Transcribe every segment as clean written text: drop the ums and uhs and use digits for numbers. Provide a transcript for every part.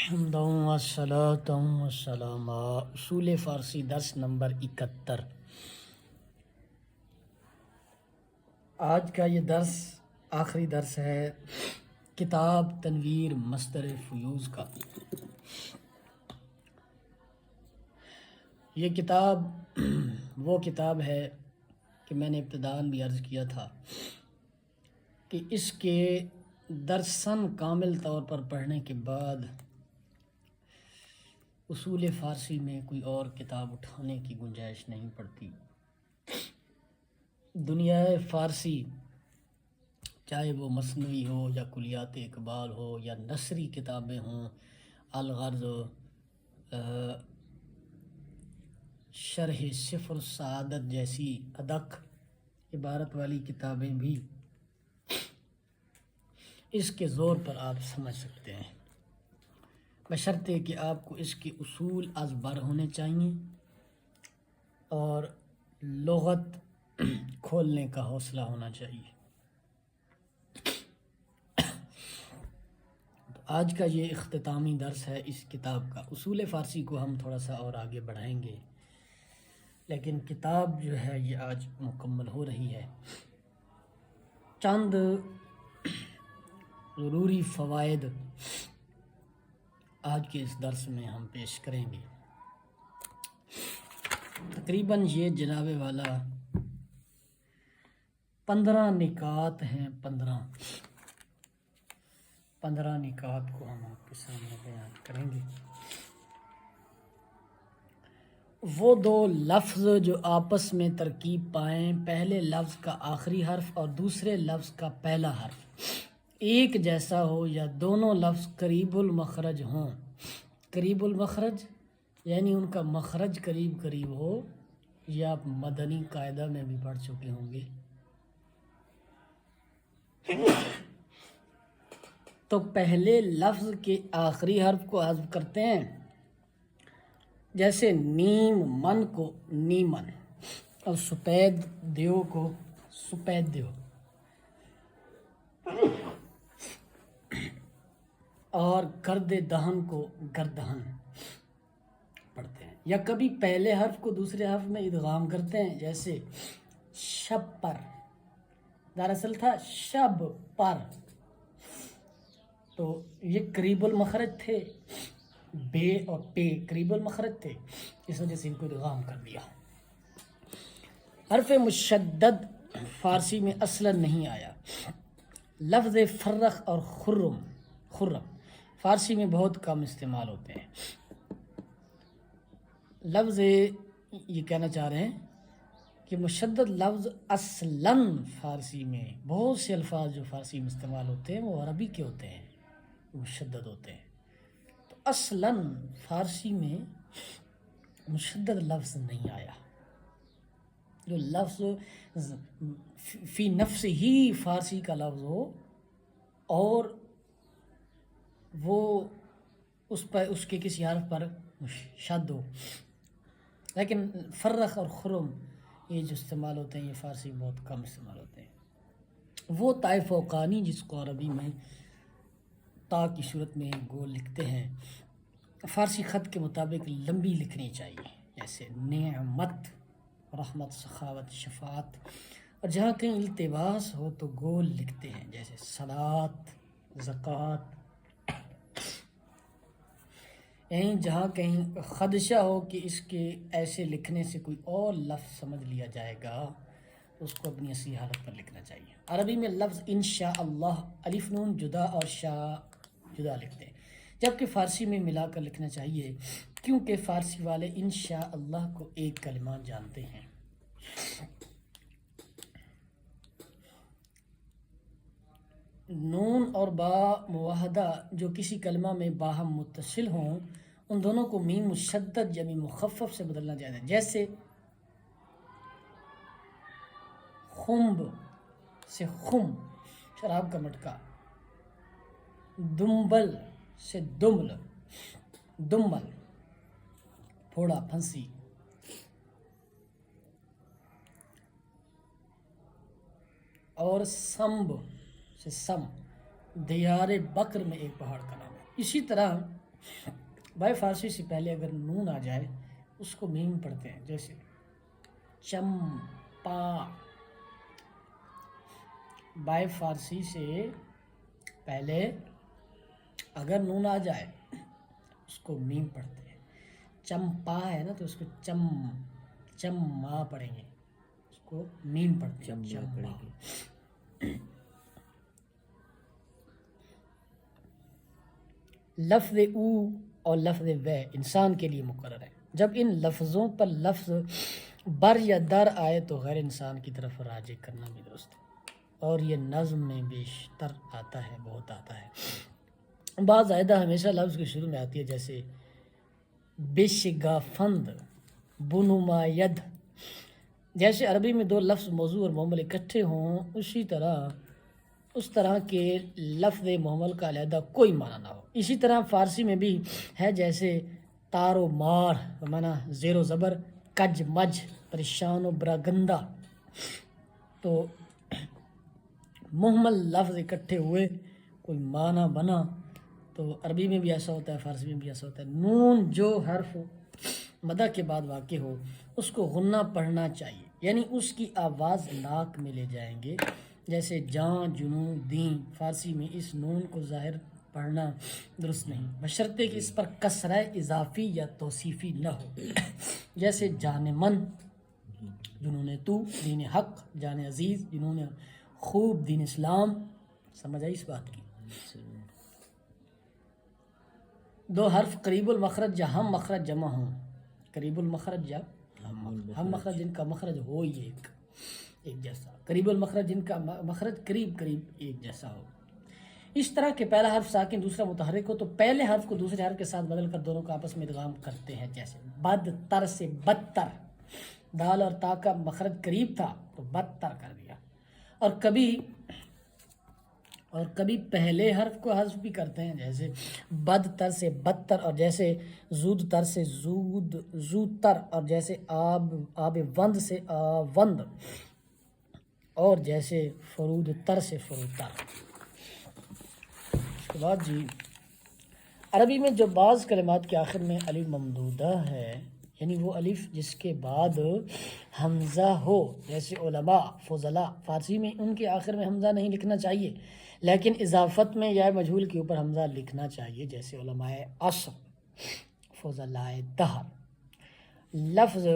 حمدا والصلاة والسلام اصول فارسی درس نمبر 71۔ آج کا یہ درس آخری درس ہے کتاب تنویر مصدر فیوز کا۔ یہ کتاب وہ کتاب ہے کہ میں نے ابتداً بھی عرض کیا تھا کہ اس کے درساً کامل طور پر پڑھنے کے بعد اصول فارسی میں کوئی اور کتاب اٹھانے کی گنجائش نہیں پڑتی۔ دنیا فارسی چاہے وہ مثنوی ہو یا کلیات اقبال ہو یا نثری کتابیں ہوں، الغرض شرح صفر السعادت جیسی ادق عبارت والی کتابیں بھی اس کے زور پر آپ سمجھ سکتے ہیں، بشرطے کہ آپ کو اس کے اصول از بر ہونے چاہیے اور لغت کھولنے کا حوصلہ ہونا چاہیے۔ تو آج کا یہ اختتامی درس ہے اس کتاب کا۔ اصول فارسی کو ہم تھوڑا سا اور آگے بڑھائیں گے، لیکن کتاب جو ہے یہ آج مکمل ہو رہی ہے۔ چند ضروری فوائد آج کے اس درس میں ہم پیش کریں گے۔ تقریباً یہ جناب والا 15 نکات ہیں۔ 15 نکات کو ہم آپ کے سامنے بیان کریں گے۔ وہ دو لفظ جو آپس میں ترکیب پائیں، پہلے لفظ کا آخری حرف اور دوسرے لفظ کا پہلا حرف ایک جیسا ہو یا دونوں لفظ قریب المخرج ہوں۔ قریب المخرج یعنی ان کا مخرج قریب قریب ہو، یہ آپ مدنی قاعدہ میں بھی پڑھ چکے ہوں گے۔ تو پہلے لفظ کے آخری حرف کو حذف کرتے ہیں، جیسے نیم من کو نیمن اور سپید دیو کو سپید دیو، اور گرد دہن کو گردہن پڑھتے ہیں۔ یا کبھی پہلے حرف کو دوسرے حرف میں ادغام کرتے ہیں، جیسے شب پر، دراصل تھا شب پر، تو یہ قریب المخرج تھے، بے اور پے قریب المخرج تھے، اس وجہ سے ان کو ادغام کر دیا۔ حرف مشدد فارسی میں اصلا نہیں آیا۔ لفظ فرخ اور خرم فارسی میں بہت کم استعمال ہوتے ہیں۔ لفظ یہ کہنا چاہ رہے ہیں کہ مشدد لفظ اصلاً فارسی میں بہت سے الفاظ جو فارسی میں استعمال ہوتے ہیں وہ عربی کے ہوتے ہیں، مشدد ہوتے ہیں۔ تو اصلاً فارسی میں مشدد لفظ نہیں آیا۔ جو لفظ فی نفس ہی فارسی کا لفظ ہو اور وہ اس کے کسی حرف پر شد ہو، لیکن فرخ اور خرم یہ جو استعمال ہوتے ہیں یہ فارسی میں بہت کم استعمال ہوتے ہیں۔ وہ تائے فوقانی جس کو عربی میں تا کی صورت میں گول لکھتے ہیں، فارسی خط کے مطابق لمبی لکھنی چاہیے، جیسے نعمت، رحمت، سخاوت، شفاعت، اور جہاں کہیں التباس ہو تو گول لکھتے ہیں، جیسے صلاۃ، زکوٰۃ، یعنی جہاں کہیں خدشہ ہو کہ اس کے ایسے لکھنے سے کوئی اور لفظ سمجھ لیا جائے گا تو اس کو اپنی اصلی حالت پر لکھنا چاہیے۔ عربی میں لفظ انشاءاللہ الف نون جدا اور شاء جدا لکھتے ہیں، جبکہ فارسی میں ملا کر لکھنا چاہیے، کیونکہ فارسی والے انشاءاللہ کو ایک کلمہ جانتے ہیں۔ نون اور با موحدہ جو کسی کلمہ میں باہم متصل ہوں، ان دونوں کو میم مشدد یا میم مخفف سے بدلنا جائز ہے، جیسے خمب سے خم شراب کا مٹکا، دمبل سے دمبل پھوڑا پھنسی، اور سمب سے سم دیار بکر میں ایک پہاڑ کا نام ہے۔ اسی طرح بھائی فارسی سے پہلے اگر نون آ جائے اس کو میم پڑھتے ہیں، جیسے چمپا، بھائی فارسی سے پہلے اگر نون آ جائے اس کو میم پڑھتے ہیں. چمپا ہے نا تو اس کو چما پڑھیں گے، اس کو میم پڑھتے ہیں چما. لفظ او اور لفظ و انسان کے لیے مقرر ہے. جب ان لفظوں پر لفظ بر یا در آئے تو غیر انسان کی طرف راجع کرنا بھی درست ہے، اور یہ نظم میں بیشتر آتا ہے، بہت آتا ہے. بعض زائدہ ہمیشہ لفظ کے شروع میں آتی ہے، جیسے بشگافند، بنماید. جیسے عربی میں دو لفظ موضوع اور مہمل اکٹھے ہوں، اس طرح کے لفظ مہمل کا علیحدہ کوئی معنی نہ ہو. اسی طرح فارسی میں بھی ہے، جیسے تار و مار بمعنی زیر و زبر، کج مج پریشان و براگندہ. تو مہمل لفظ اکٹھے ہوئے کوئی معنی بنا، تو عربی میں بھی ایسا ہوتا ہے، فارسی میں بھی ایسا ہوتا ہے. نون جو حرف مدہ کے بعد واقع ہو اس کو غنہ پڑھنا چاہیے، یعنی اس کی آواز ناک میں لے جائیں گے. جیسے جاں، جنوں، دیں. فارسی میں اس نون کو ظاہر پڑھنا درست نہیں، بشرطے کہ اس پر کسرہ اضافی یا توصیفی نہ ہو. جیسے جان من، جنون تو، دین حق، جان عزیز، جنون خوب، دین اسلام. سمجھ آئی اس بات کی؟ دو حرف قریب المخرج یا ہم مخرج جمع ہوں، قریب المخرج یا ہم مخرج جن کا مخرج ہو یہ ایک جیسا، قریب المخرج جن کا مخرج قریب ایک جیسا ہو. اس طرح کہ پہلا حرف ساکن دوسرا متحرک ہو تو پہلے حرف کو دوسرے حرف کے ساتھ بدل کر دونوں کو آپس میں ادغام کرتے ہیں. جیسے بدتر سے بدتر، دال اور تا کا مخرج قریب تھا تو بدتر کر دیا. اور کبھی پہلے حرف کو حذف بھی کرتے ہیں، جیسے بدتر سے بدتر، اور جیسے زود تر سے زود تر، اور جیسے آب وند سے آوند، اور جیسے فرود تر سے فرود تر. اس کے بعد جی عربی میں جو بعض کلمات کے آخر میں الف ممدودہ ہے، یعنی وہ الف جس کے بعد حمزہ ہو، جیسے علماء، فضلاء. فارسی میں ان کے آخر میں حمزہ نہیں لکھنا چاہیے، لیکن اضافت میں یا مجہول کے اوپر حمزہ لکھنا چاہیے، جیسے علماء عصر، فضلاء دہر. لفظ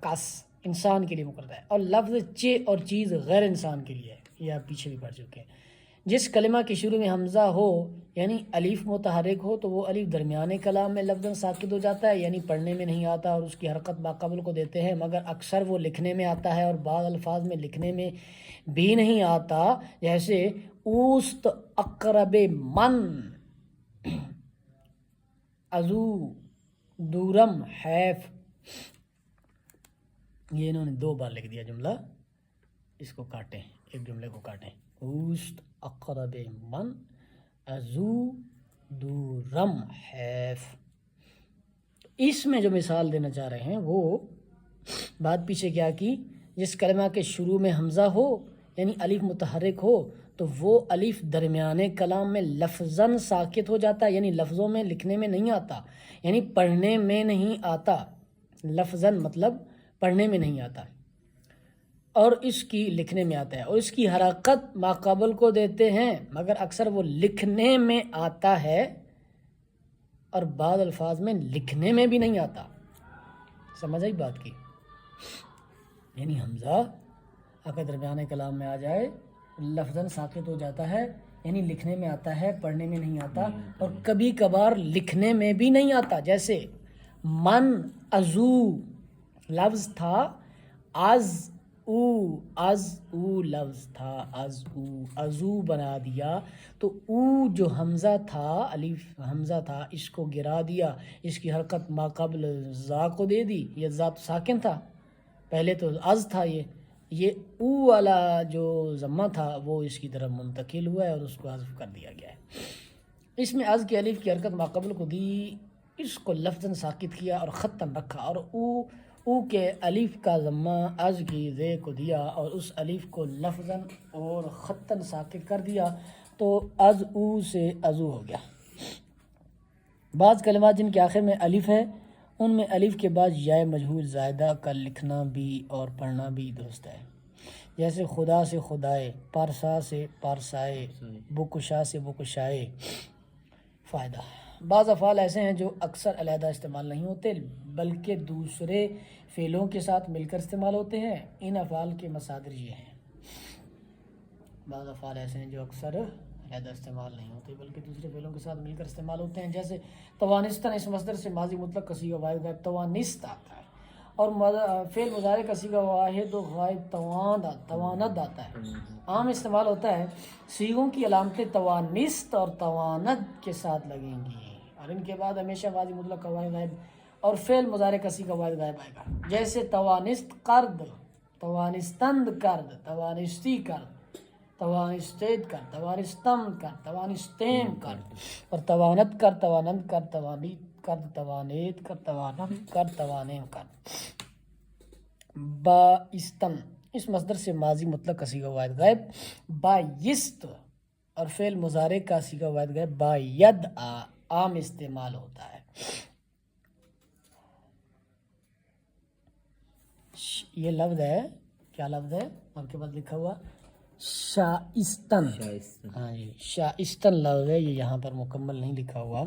کس انسان کے لیے مقرر ہے، اور لفظ چے اور چیز غیر انسان کے لیے ہے، یہ آپ پیچھے بھی پڑھ چکے ہیں. جس کلمہ کے شروع میں حمزہ ہو یعنی الف متحرک ہو تو وہ الف درمیانے کلام میں لفظاً ساکت ہو جاتا ہے، یعنی پڑھنے میں نہیں آتا، اور اس کی حرکت ماقبل کو دیتے ہیں، مگر اکثر وہ لکھنے میں آتا ہے، اور بعض الفاظ میں لکھنے میں بھی نہیں آتا، جیسے اوست، اقرب من، ازو، دورم، حیف. یہ انہوں نے 2 بار لکھ دیا جملہ، اس کو کاٹیں، ایک جملے کو کاٹیں. اوست، اقرب من، ازو، دورم، حیف. اس میں جو مثال دینا چاہ رہے ہیں وہ بات پیچھے کیا کی، جس کلمہ کے شروع میں حمزہ ہو یعنی الف متحرک ہو تو وہ الف درمیانے کلام میں لفظاً ساکت ہو جاتا ہے، یعنی لفظوں میں لکھنے میں نہیں آتا، یعنی پڑھنے میں نہیں آتا. لفظاً مطلب پڑھنے میں نہیں آتا، اور اس کی لکھنے میں آتا ہے، اور اس کی حرکت ماقابل کو دیتے ہیں، مگر اکثر وہ لکھنے میں آتا ہے، اور بعض الفاظ میں لکھنے میں بھی نہیں آتا. سمجھ آئی بات کی؟ یعنی حمزہ اگر درمیان کلام میں آ جائے لفظاً ساکت ہو جاتا ہے، یعنی لکھنے میں آتا ہے، پڑھنے میں نہیں آتا، اور کبھی کبھار لکھنے میں بھی نہیں آتا. جیسے من ازو لفظ تھا، از او لفظ تھا، ازو بنا دیا، تو او جو حمزہ تھا، الف حمزہ تھا، اس کو گرا دیا، اس کی حرکت ماقبل زا کو دے دی. یہ ذا تو ساکن تھا، پہلے تو از تھا، یہ او والا جو ضمہ تھا وہ اس کی طرف منتقل ہوا ہے اور اس کو حذف کر دیا گیا ہے. اس میں از کی الف کی حرکت ماقبل کو دی، اس کو لفظاً ساکت کیا اور خطاً رکھا، اور او کے الف کا ضمہ از کی زے کو دیا اور اس الف کو لفظاً اور خطاً ساکت کر دیا، تو از او سے ازو ہو گیا. بعض کلمات جن کے آخر میں الف ہے ان میں الف کے بعد یا مجہول زائدہ کا لکھنا بھی اور پڑھنا بھی درست ہے، جیسے خدا سے خدائے، پارسا سے پارسائے، بکشا سے بکشائے۔ فائدہ: بعض افعال ایسے ہیں جو اکثر علیحدہ استعمال نہیں ہوتے بلکہ دوسرے فعلوں کے ساتھ مل کر استعمال ہوتے ہیں۔ ان افعال کے مصادر یہ ہیں۔ بعض افعال ایسے ہیں جو اکثر علیحدہ استعمال نہیں ہوتے بلکہ دوسرے فعلوں کے ساتھ مل کر استعمال ہوتے ہیں، جیسے توانستن اس مصدر سے ماضی مطلق کا صیغہ واحد غائب توانست آتا ہے، اور فعل مضارع کا صیغہ واحد و غائب تواند آتا ہے۔ عام استعمال ہوتا ہے، صیغوں کی علامتیں توانست اور تواند کے ساتھ لگیں گی اور ان کے بعد ہمیشہ ماضی مطلق کا واحد غائب اور فعل مضارع کا صیغہ واحد غائب آئے گا، جیسے توانست کرد، توانستند کرد، توانستی کرد، توانستید کر، توانستم کر، توانستیم کر، اور توانت کر، توانند کر، توانیت کر، توانیت کر، توانم کر، توانیم کر۔ بائستن اس مصدر سے ماضی مطلق کا صیغہ واحد غائب بایست اور فعل مضارع کا صیغہ واحد غائب باید عام استعمال ہوتا ہے۔ یہ لفظ ہے، کیا لفظ ہے آپ کے پاس لکھا ہوا؟ شائستن۔ ہاں جی، شائستن لفظ ہے، یہ یہاں پر مکمل نہیں لکھا ہوا۔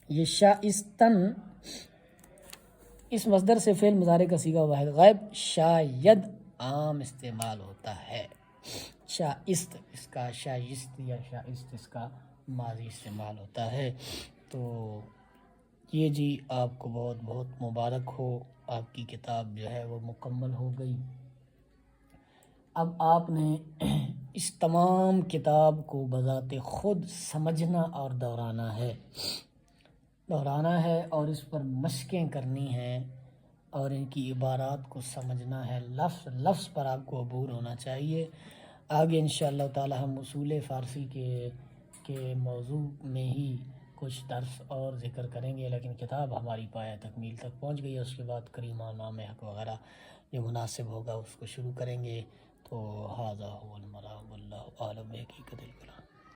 یہ شائستن اس مصدر سے فعل مضارع کا صیغہ واحد غائب شاید عام استعمال ہوتا ہے۔ شائست اس کا شائست یا شائست اس کا ماضی استعمال ہوتا ہے۔ تو یہ جی آپ کو بہت بہت مبارک ہو، آپ کی کتاب جو ہے وہ مکمل ہو گئی۔ اب آپ نے اس تمام کتاب کو بذات خود سمجھنا اور دہرانا ہے اور اس پر مشقیں کرنی ہیں اور ان کی عبارات کو سمجھنا ہے، لفظ لفظ پر آپ کو عبور ہونا چاہیے۔ آگے انشاءاللہ تعالی ہم اصول فارسی کے موضوع میں ہی کچھ درس اور ذکر کریں گے، لیکن کتاب ہماری پایہ تکمیل تک پہنچ گئی ہے۔ اس کے بعد کریمہ، نام حق وغیرہ جو مناسب ہوگا اس کو شروع کریں گے۔ تو ھذا ھو المرام، واللہ اعلم بحقیقت الکلام۔